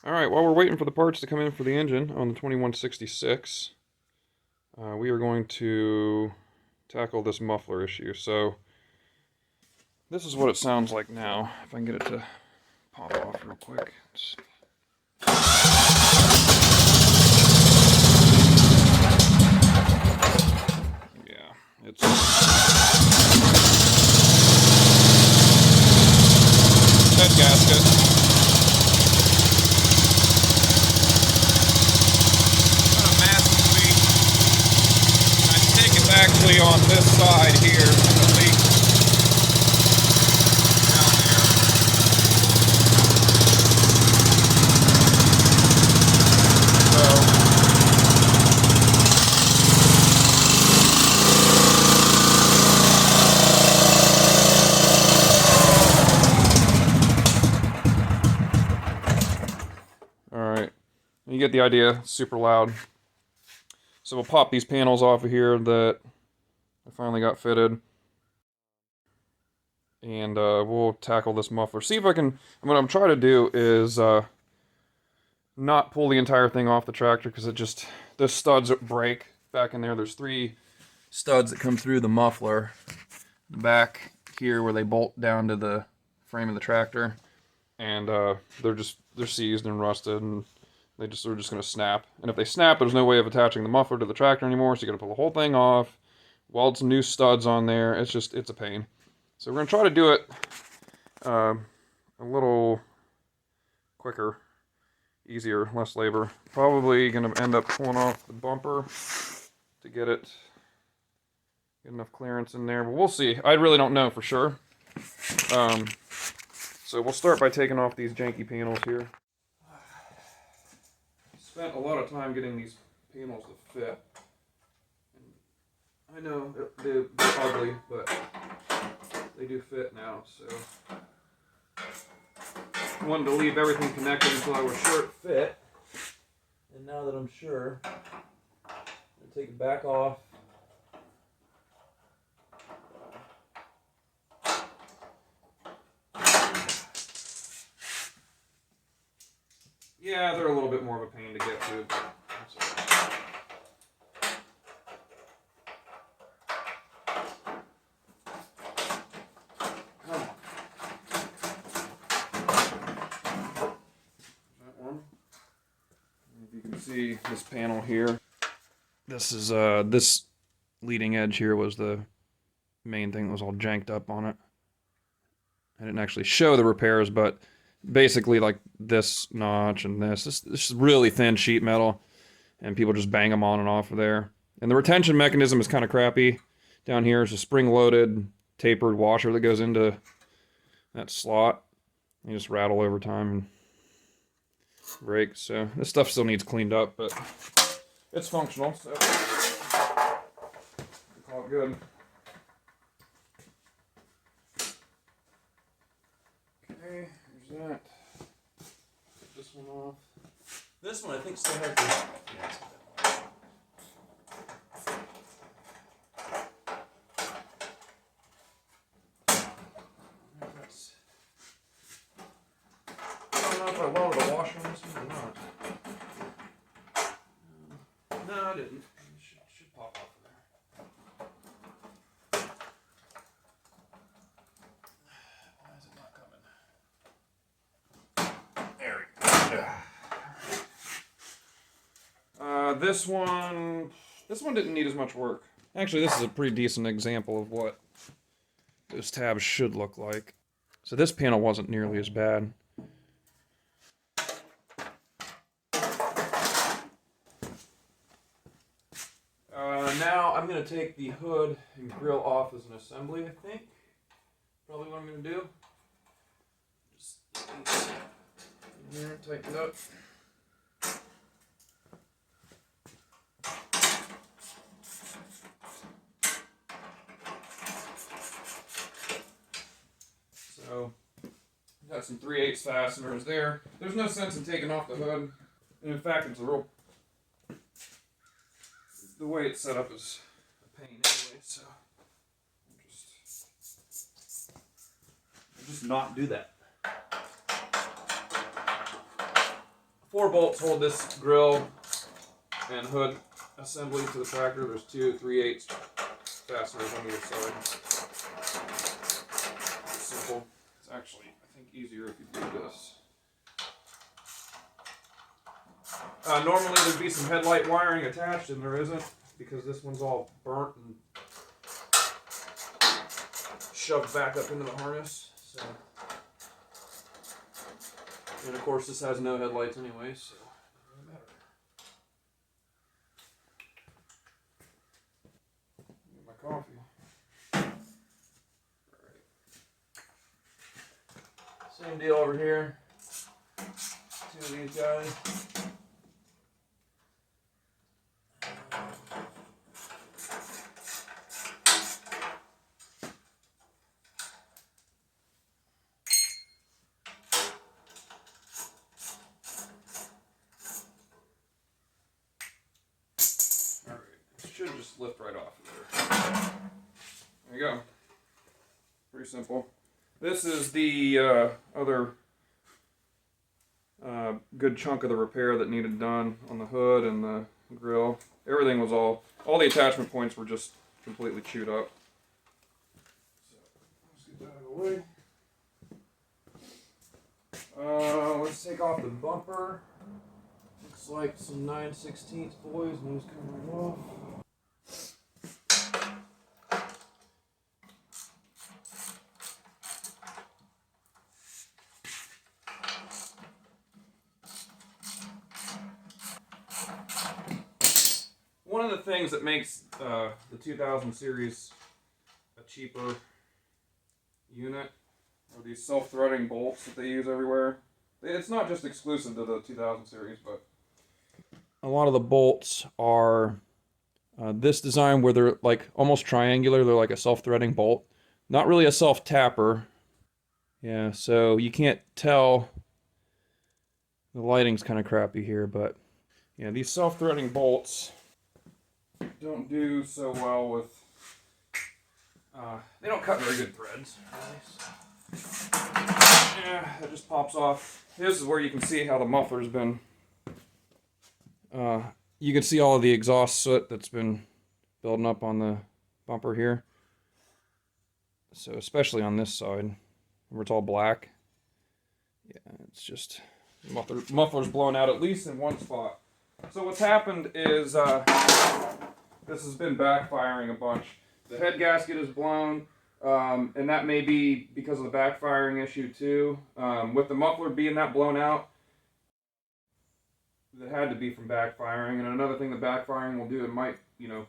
Alright, while we're waiting for the parts to come in for the engine on the 2166, we are going to tackle this muffler issue. So, this is what it sounds like now. If I can get it to pop off real quick. Yeah, it's... head gasket. Actually on this side here, the leak down there. Alright, you get the idea, super loud. So we'll pop these panels off of here that I finally got fitted. And we'll tackle this muffler. See if I can... what I'm trying to do is not pull the entire thing off the tractor, because it just... the studs break back in there. There's 3 studs that come through the muffler. Back here where they bolt down to the frame of the tractor. And they're seized and rusted, and they're just going to snap. And if they snap, there's no way of attaching the muffler to the tractor anymore, so you got to pull the whole thing off, weld some new studs on there. It's a pain. So we're going to try to do it a little quicker, easier, less labor. Probably going to end up pulling off the bumper to get enough clearance in there, but we'll see. I really don't know for sure. So we'll start by taking off these janky panels here. Spent a lot of time getting these panels to fit. I know they're ugly, but they do fit now, so I wanted to leave everything connected until I was sure it fit. And now that I'm sure, I'll take it back off. Yeah, they're a little bit more of a pain to get to, but that's all right. Come on. That one. If you can see this panel here, this is this leading edge here was the main thing that was all janked up on it. I didn't actually show the repairs, but basically like this notch and this is really thin sheet metal, and people just bang them on and off of there. And the retention mechanism is kind of crappy. Down here is a spring-loaded tapered washer that goes into that slot. You just rattle over time and break. So this stuff still needs cleaned up, but it's functional, so call it good. Okay. That. Take this one off. This one I think still has the... yeah, it's I don't know if I welded a washer on this one or not. No, I didn't. It should pop off of there. Why is it not coming? There we go. This one didn't need as much work. Actually, this is a pretty decent example of what those tabs should look like. So this panel wasn't nearly as bad. Now I'm going to take the hood and grille off as an assembly, I think. Probably what I'm going to do. Just here, tighten it up. So, got some 3/8 fasteners there. There's no sense in taking off the hood. And in fact, it's a real... the way it's set up is a pain anyway, so I'll just not do that. 4 bolts hold this grille and hood assembly to the tractor. There's 2 3/8 fasteners on either side. It's simple. It's actually, I think, easier if you do this. Normally there'd be some headlight wiring attached, and there isn't, because this one's all burnt and shoved back up into the harness. So, and of course this has no headlights anyway, so it doesn't matter. Get my coffee. Alright. Same deal over here. 2 of these guys. Should just lift right off of there. There you go. Pretty simple. This is the other good chunk of the repair that needed done on the hood and the grill. Everything was all the attachment points were just completely chewed up. So let's get that out of the way. Let's take off the bumper. Looks like some 9/16 boys, and those come right off. One of the things that makes the 2000 series a cheaper unit are these self-threading bolts that they use everywhere. It's not just exclusive to the 2000 series, but a lot of the bolts are this design where they're like almost triangular. They're like a self-threading bolt. Not really a self-tapper. Yeah, so you can't tell. The lighting's kind of crappy here, but yeah, these self-threading bolts don't do so well with, they don't cut very good threads. Yeah, it just pops off. This is where you can see how the muffler's been, you can see all of the exhaust soot that's been building up on the bumper here. So especially on this side, where it's all black. Yeah, it's just, muffler's blown out at least in one spot. So what's happened is, this has been backfiring a bunch. The head gasket is blown, and that may be because of the backfiring issue too. With the muffler being that blown out, it had to be from backfiring. And another thing that backfiring will do, it might, you know,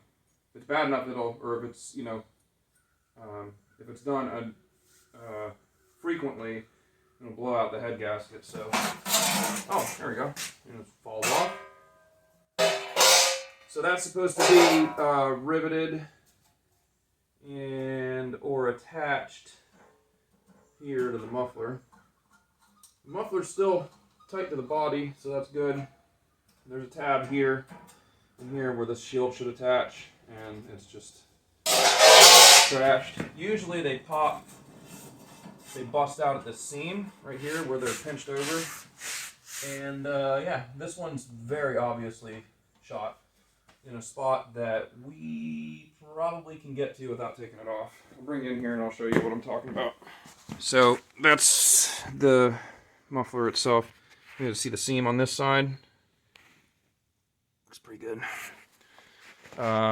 if it's bad enough, it'll, or if it's, you know, if it's done frequently, it'll blow out the head gasket. So, oh, there we go. And it falls off. So that's supposed to be riveted and or attached here to the muffler. The muffler's still tight to the body, so that's good. There's a tab here and here where the shield should attach, and it's just trashed. Usually they bust out at the seam right here where they're pinched over. And yeah, this one's very obviously shot in a spot that we probably can get to without taking it off. I'll bring it in here and I'll show you what I'm talking about. So that's the muffler itself. You can see the seam on this side. Looks pretty good.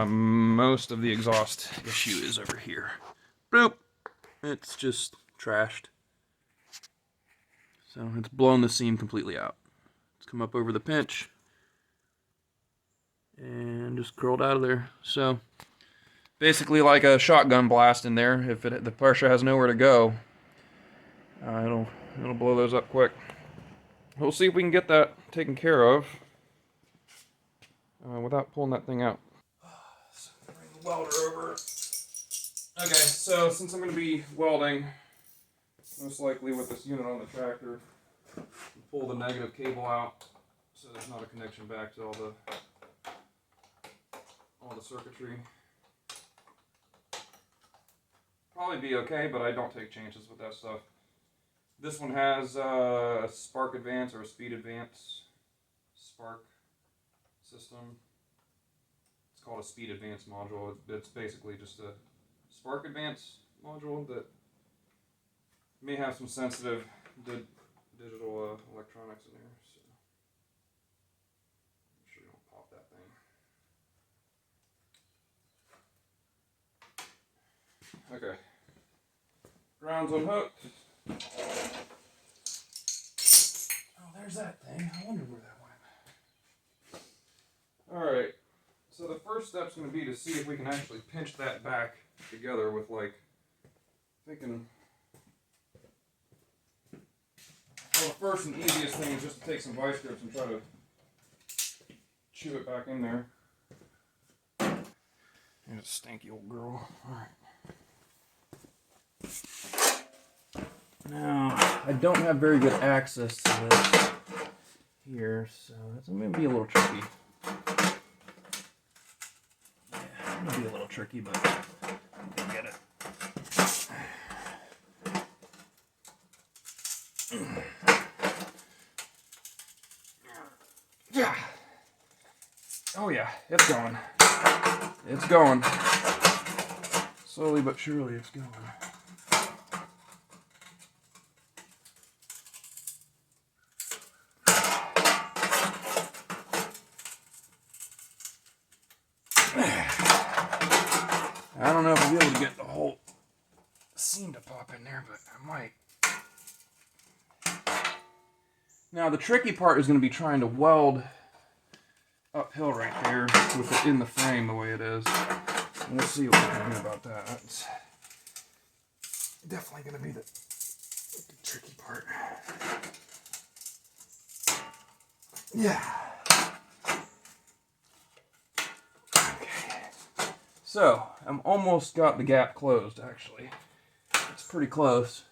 Most of the exhaust issue is over here. Boop! It's just trashed. So it's blown the seam completely out. It's come up over the pinch and just curled out of there. So basically like a shotgun blast in there. If the pressure has nowhere to go, it'll blow those up quick. We'll see if we can get that taken care of without pulling that thing out. So bring the welder over. Okay, so since I'm going to be welding, most likely with this unit on the tractor, pull the negative cable out so there's not a connection back to all the circuitry. Probably be okay, but I don't take chances with that stuff. This one has a spark advance or a speed advance spark system. It's called a speed advance module. It's basically just a spark advance module that may have some sensitive digital electronics in there. So make sure you don't pop that thing. Okay. Ground's unhooked. Oh, there's that thing. I wonder where that went. Alright. So the first step's going to be to see if we can actually pinch that back together with, like, thinking. Well, the first and easiest thing is just to take some vice grips and try to chew it back in there. You're a stanky old girl. Alright. Now, I don't have very good access to this here, so it's going to be a little tricky. Yeah, it's going to be a little tricky, but we'll get it. Yeah. Oh yeah, it's going. It's going. Slowly but surely it's going. I don't know if I'll be able to get the whole seam to pop in there, but I might. Now the tricky part is going to be trying to weld uphill right there with it in the frame the way it is. And we'll see what we can do about that. That's definitely going to be the tricky part. Yeah. Okay. So, I'm almost got the gap closed, actually. It's pretty close.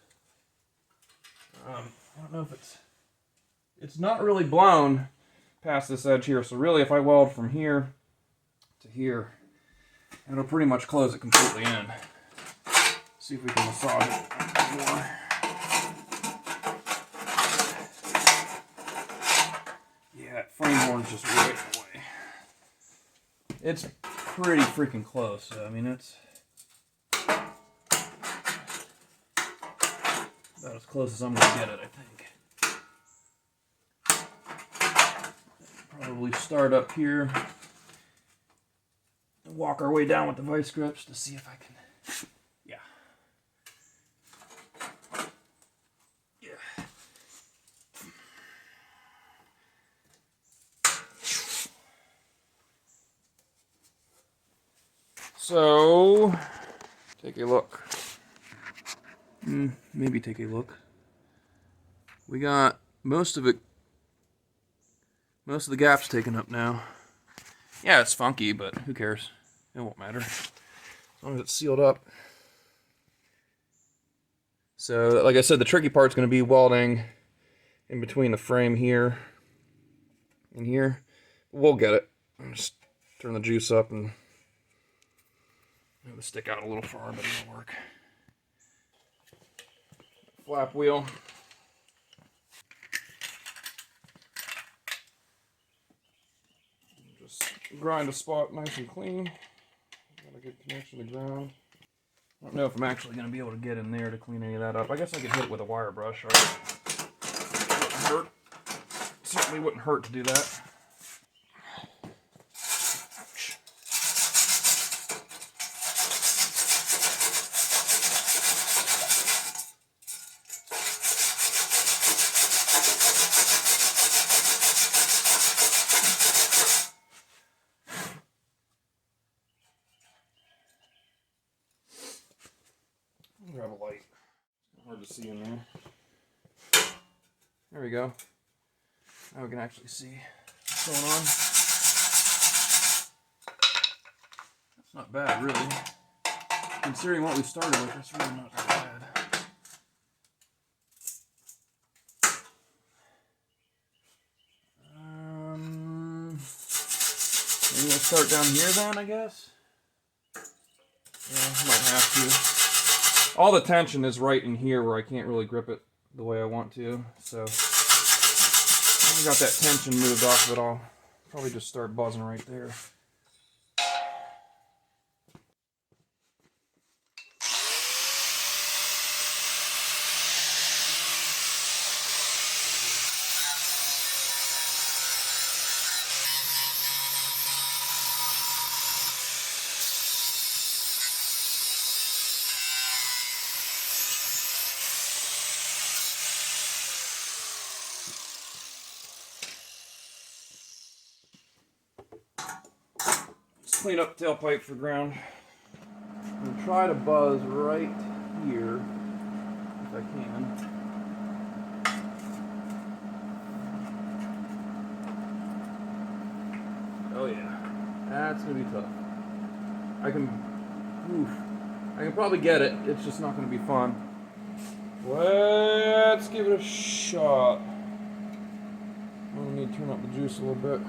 I don't know if it's not really blown past this edge here, so really if I weld from here to here, it'll pretty much close it completely in. See if we can massage it more. Yeah, that frame horn's just right in the way. It's pretty freaking close, so I mean it's about as close as I'm going to get it, I think. Probably start up here and walk our way down with the vice grips to see if I can. Yeah. Yeah. So, take a look. Maybe take a look. We got most of the gaps taken up now. Yeah, it's funky, but who cares? It won't matter. As long as it's sealed up. So, like I said, the tricky part's going to be welding in between the frame here and here. We'll get it. I'll just turn the juice up and have it stick out a little far, but it'll work. Flap wheel. Just grind a spot nice and clean. Got a good connection to ground. I don't know if I'm actually going to be able to get in there to clean any of that up. I guess I could hit it with a wire brush. Right? Wouldn't hurt. Certainly wouldn't hurt to do that. Ouch. Grab a light. Hard to see in there. There we go. Now we can actually see what's going on. That's not bad, really. Considering what we started with, that's really not that bad. Maybe we'll start down here then, I guess? Yeah, might have to. All the tension is right in here where I can't really grip it the way I want to, so I got that tension moved off of it, I'll probably just start buzzing right there. Just clean up the tailpipe for ground. I'm going to try to buzz right here if I can. Oh yeah, that's going to be tough. I can probably get it, it's just not going to be fun. Let's give it a shot. I'm going to need to turn up the juice a little bit.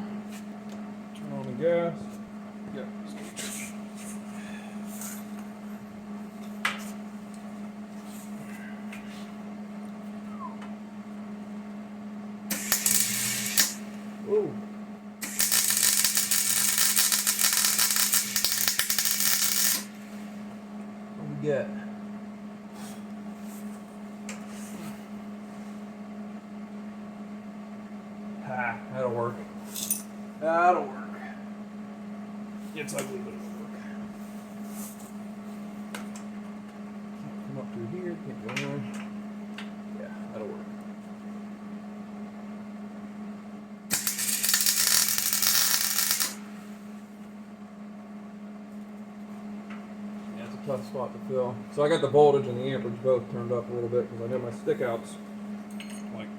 Turn on the gas. Yeah. Ooh. What do we get? That'll work. That'll work. It's ugly, but it'll work. Can't come up through here, can't go anywhere. Yeah, that'll work. Yeah, it's a tough spot to fill. So I got the voltage and the amperage both turned up a little bit because I know my stick out's like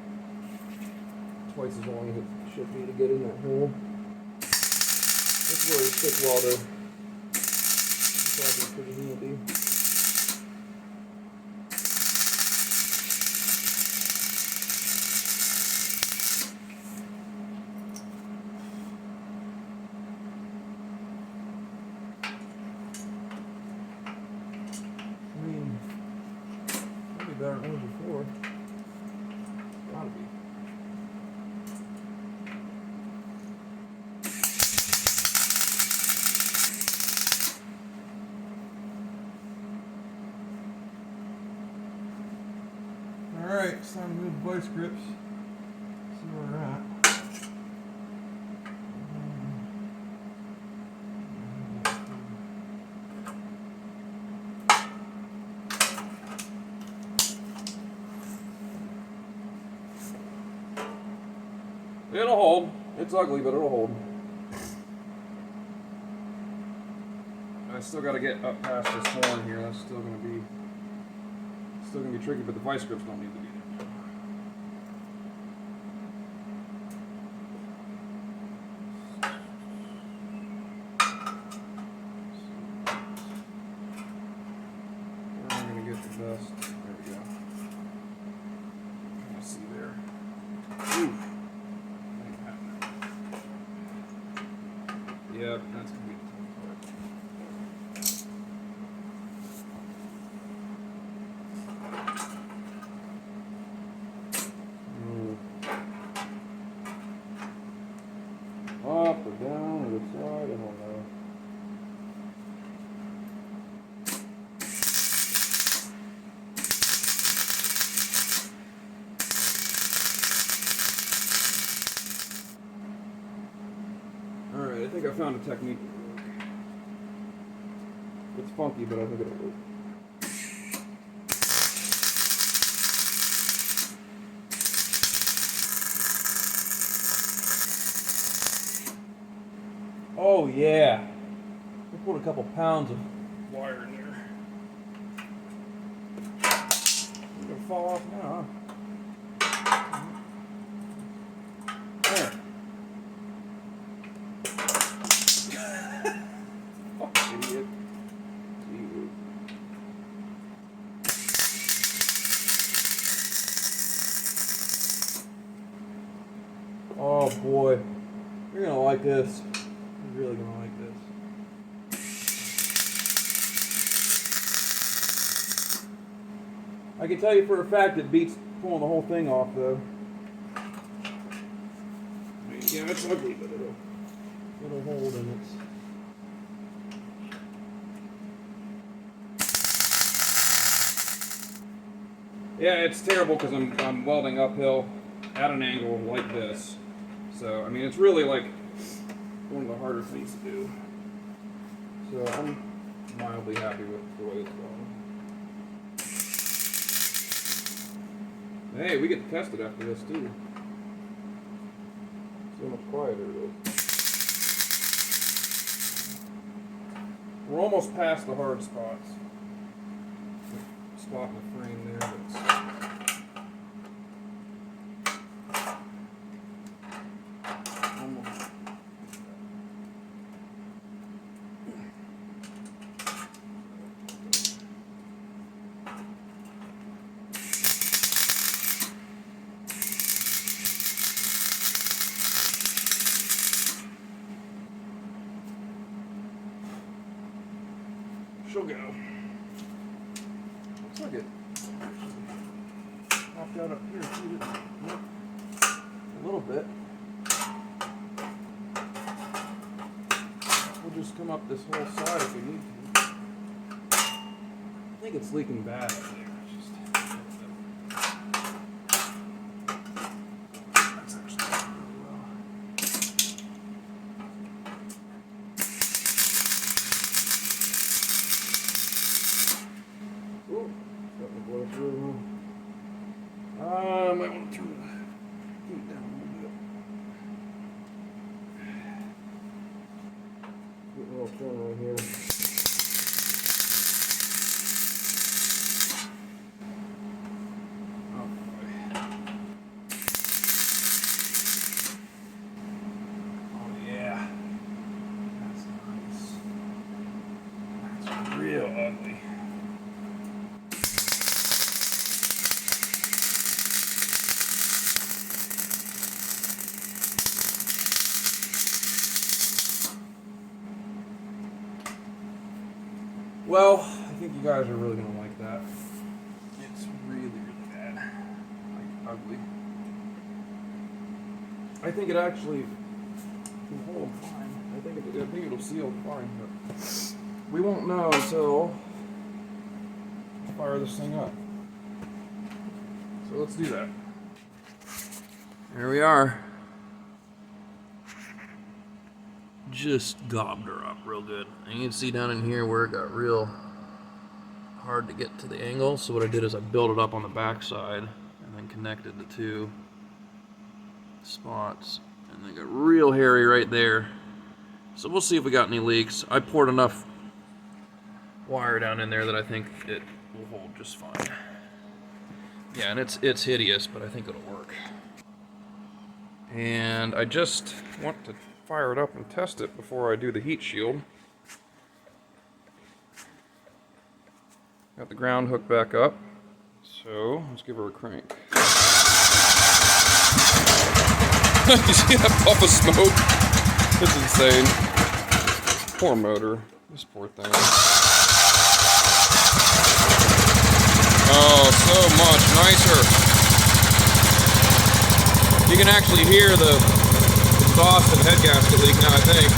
twice as long as it should be to get in that hole. This is where a stick welder is probably pretty handy. I mean, maybe better than it was before. Gotta be. Alright, it's time to move the vice grips. See where we're at. It'll hold. It's ugly, but it'll hold. I still got to get up past this horn here. That's still going to be tricky, but the vice grips don't need to be there. Where am I going to get the best? There we go. Let's see there. Oof. Yep, that's going to be the up or down or the side, I don't know. Alright, I think I found a technique that will work. It's funky, but I think it'll work. Oh yeah, we put a couple pounds of wire in there. It's gonna fall off now, huh? There. Fuck, idiot. Ew. Oh boy, you're gonna like this. Really gonna like this. I can tell you for a fact it beats pulling the whole thing off though. Yeah, it's ugly, but it'll hold in it. Yeah, it's terrible because I'm welding uphill at an angle like this. So I mean, it's really like one of the harder things to do. So I'm mildly happy with the way it's going. Hey, we get to test it after this too. So much quieter it is. We're almost past the hard spots. Spot in the frame there that's almost. She'll go. Looks like it popped out up here too. Yep. A little bit. We'll just come up this whole side if we need to. I think it's leaking bad up there. That's actually working really well. Ooh, starting to blow through. I might want to turn the heat down a little bit. Get a little turn right here. Oh boy. Oh yeah. That's nice. That's real ugly. Well, I think you guys are really going to like that. It's really, really bad. Like, ugly. I think it actually can hold fine. I think it'll seal fine, but we won't know until I fire this thing up. So let's do that. There we are. Just gobbed her up real good. And you can see down in here where it got real hard to get to the angle. So what I did is I built it up on the back side and then connected the two spots, and they got real hairy right there. So we'll see if we got any leaks. I poured enough wire down in there that I think it will hold just fine. Yeah, and it's hideous, but I think it'll work. And I just want to fire it up and test it before I do the heat shield. Got the ground hook back up, so let's give her a crank. You see that puff of smoke? It's insane. Poor motor. This poor thing. Oh, so much nicer. You can actually hear the exhaust and head gasket leak now, I think.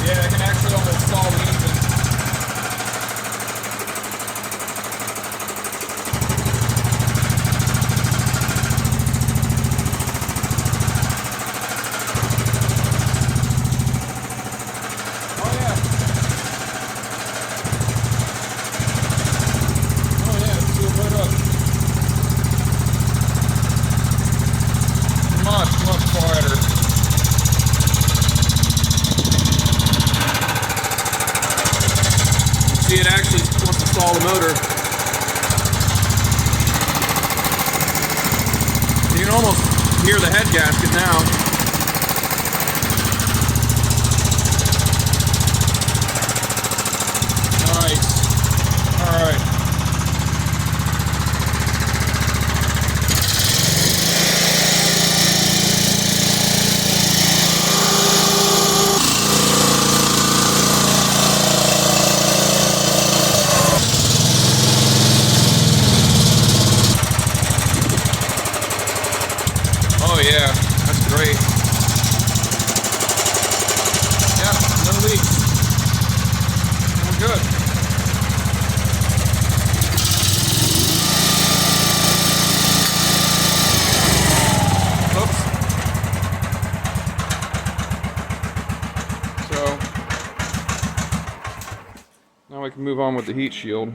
Yeah, I can actually almost stall the engine. See, it actually wants to stall the motor. You can almost hear the head gasket now. Nice. All right. Oh yeah, that's great. Yeah, no leaks. We're good. Oops. So now we can move on with the heat shield.